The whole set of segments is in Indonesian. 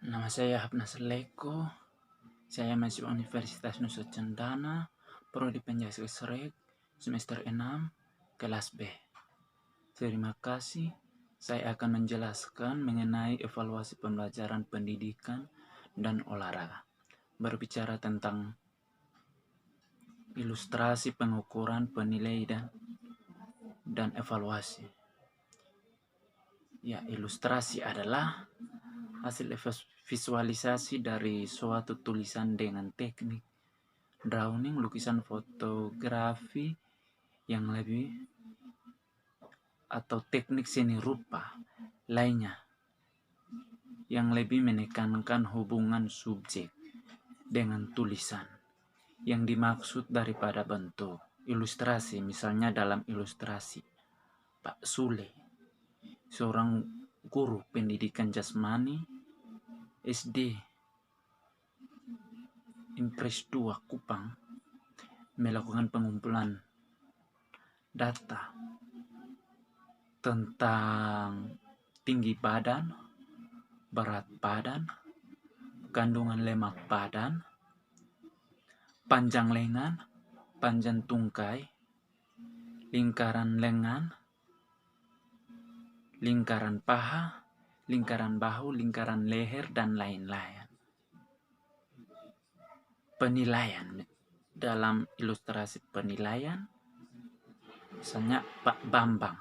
Nama saya Hapnas Leko. Saya mahasiswa Universitas Nusa Cendana, Prodi Penjaskestrek, semester 6, kelas B. Terima kasih. Saya akan menjelaskan mengenai evaluasi pembelajaran pendidikan dan olahraga. Berbicara tentang ilustrasi pengukuran, penilaian, dan evaluasi. Ya, ilustrasi adalah hasil visualisasi dari suatu tulisan dengan teknik drawing, lukisan, fotografi yang lebih atau teknik seni rupa lainnya yang lebih menekankan hubungan subjek dengan tulisan yang dimaksud daripada bentuk ilustrasi. Misalnya dalam ilustrasi Pak Sule, seorang guru pendidikan jasmani SD Impres 2 Kupang, melakukan pengumpulan data tentang tinggi badan, berat badan, kandungan lemak badan, panjang lengan, panjang tungkai, lingkaran lengan, lingkaran paha, lingkaran bahu, lingkaran leher, dan lain-lain. Penilaian dalam ilustrasi penilaian, misalnya Pak Bambang,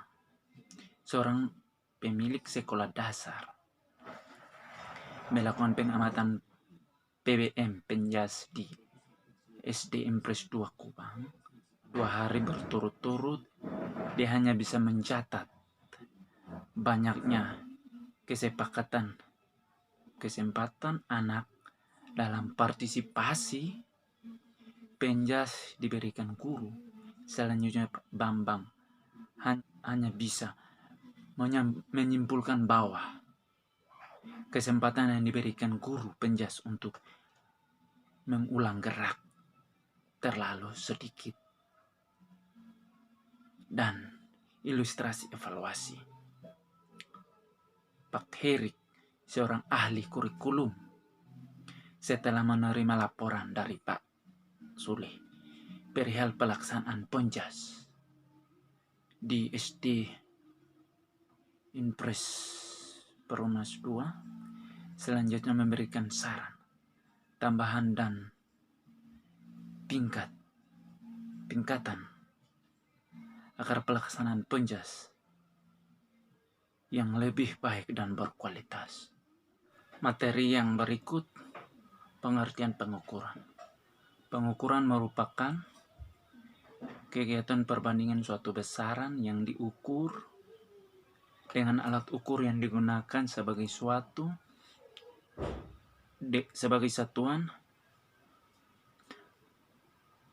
seorang pemilik sekolah dasar, melakukan pengamatan PBM penjas di SD Impres 2 Kupang 2 hari berturut-turut. Dia hanya bisa mencatat banyaknya kesempatan anak dalam partisipasi penjas diberikan guru. Selanjutnya Pak Bambang hanya bisa menyimpulkan bahwa kesempatan yang diberikan guru penjas untuk mengulang gerak terlalu sedikit. Dan ilustrasi evaluasi, Pak Herik, seorang ahli kurikulum, setelah menerima laporan dari Pak Sule perihal pelaksanaan penjas di SD Impres Perumnas 2, selanjutnya memberikan saran, tambahan, dan tingkatan agar pelaksanaan penjas yang lebih baik dan berkualitas. Materi yang berikut: pengertian pengukuran. Pengukuran merupakan kegiatan perbandingan suatu besaran yang diukur dengan alat ukur yang digunakan sebagai satuan.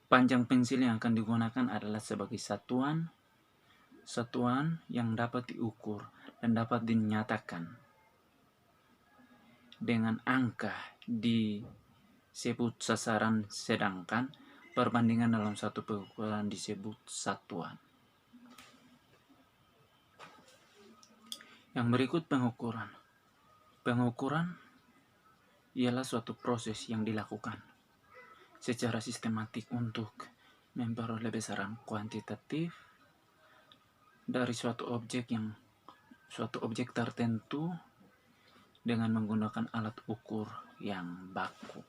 Panjang pensil yang akan digunakan adalah sebagai satuan yang dapat diukur dan dapat dinyatakan dengan angka disebut sasaran, sedangkan perbandingan dalam satu pengukuran disebut satuan. Yang berikut pengukuran. Pengukuran ialah suatu proses yang dilakukan secara sistematik untuk memperoleh besaran kuantitatif dari suatu objek tertentu dengan menggunakan alat ukur yang baku.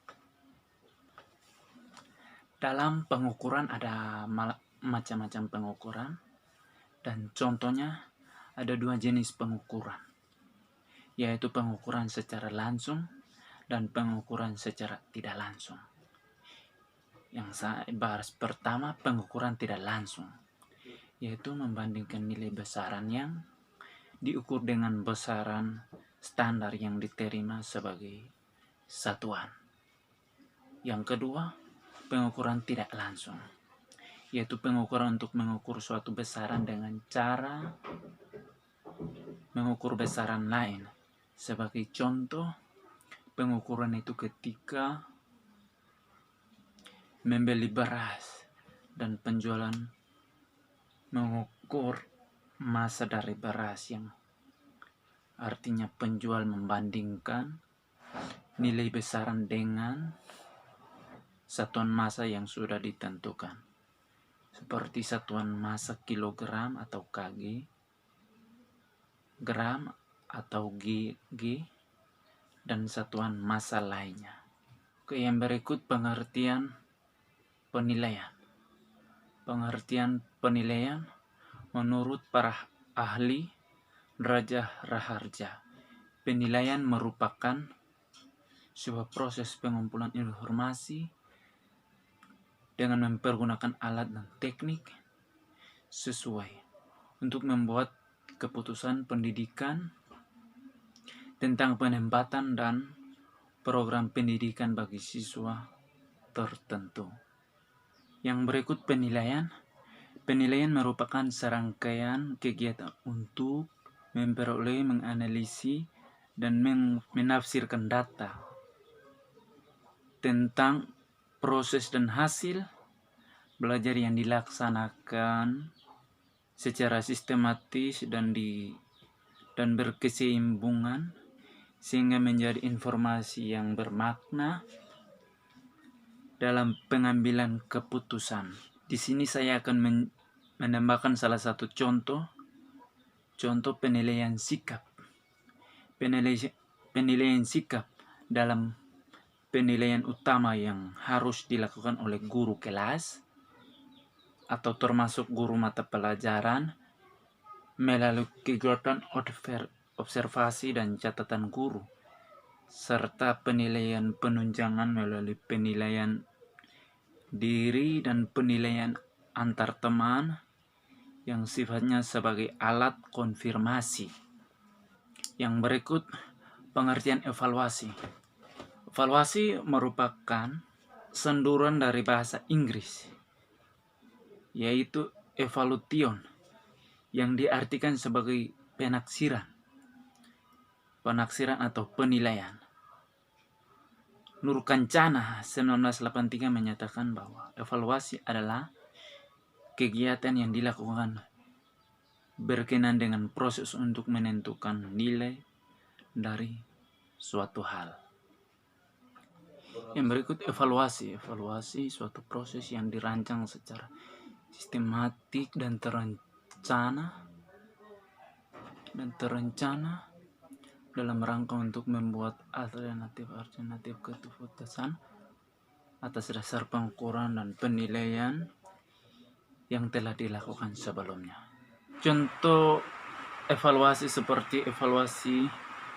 Dalam pengukuran ada macam-macam pengukuran, dan contohnya ada 2 jenis pengukuran, yaitu pengukuran secara langsung dan pengukuran secara tidak langsung. Yang saya bahas pertama, pengukuran tidak langsung, yaitu membandingkan nilai besaran yang diukur dengan besaran standar yang diterima sebagai satuan. Yang kedua, pengukuran tidak langsung, yaitu pengukuran untuk mengukur suatu besaran dengan cara mengukur besaran lain. Sebagai contoh, pengukuran itu ketika membeli beras dan penjualan mengukur masa dari beras, yang artinya penjual membandingkan nilai besaran dengan satuan massa yang sudah ditentukan, seperti satuan massa kilogram atau kg, gram atau g, dan satuan massa lainnya. Oke, yang berikut pengertian penilaian. Pengertian penilaian menurut para ahli Raja Raharja, penilaian merupakan sebuah proses pengumpulan informasi dengan mempergunakan alat dan teknik sesuai untuk membuat keputusan pendidikan tentang penempatan dan program pendidikan bagi siswa tertentu. Yang berikut penilaian. Penilaian merupakan serangkaian kegiatan untuk memperoleh, menganalisis, dan menafsirkan data tentang proses dan hasil belajar yang dilaksanakan secara sistematis dan berkesinambungan sehingga menjadi informasi yang bermakna dalam pengambilan keputusan. Di sini saya akan menambahkan salah satu contoh penilaian sikap. Penilaian sikap dalam penilaian utama yang harus dilakukan oleh guru kelas atau termasuk guru mata pelajaran melalui kegiatan observasi dan catatan guru, serta penilaian penunjangan melalui penilaian diri dan penilaian antar teman yang sifatnya sebagai alat konfirmasi. Yang berikut pengertian evaluasi. Evaluasi merupakan senduran dari bahasa Inggris, yaitu evaluation, yang diartikan sebagai penaksiran atau penilaian. Nur Kancana 1983 menyatakan bahwa evaluasi adalah kegiatan yang dilakukan berkenaan dengan proses untuk menentukan nilai dari suatu hal. Yang berikut evaluasi. Evaluasi suatu proses yang dirancang secara sistematik dan terencana dalam rangka untuk membuat alternatif keputusan atas dasar pengukuran dan penilaian yang telah dilakukan sebelumnya. Contoh evaluasi seperti evaluasi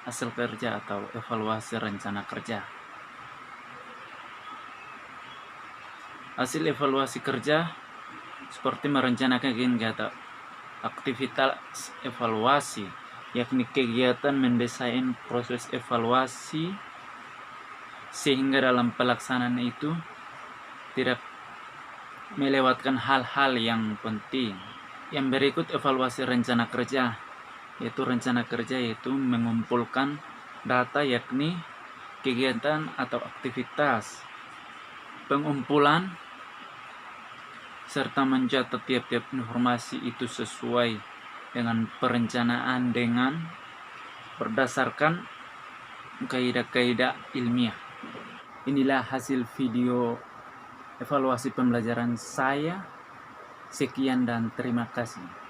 hasil kerja atau evaluasi rencana kerja. Hasil evaluasi kerja seperti merencanakan kegiatan aktivitas evaluasi, yakni kegiatan mendesain proses evaluasi sehingga dalam pelaksanaan itu tidak melewatkan hal-hal yang penting. Yang berikut evaluasi rencana kerja, yaitu mengumpulkan data, yakni kegiatan atau aktivitas pengumpulan serta mencatat tiap-tiap informasi itu sesuai dengan perencanaan dengan berdasarkan kaidah-kaidah ilmiah. Inilah hasil video evaluasi pembelajaran saya. Sekian dan terima kasih.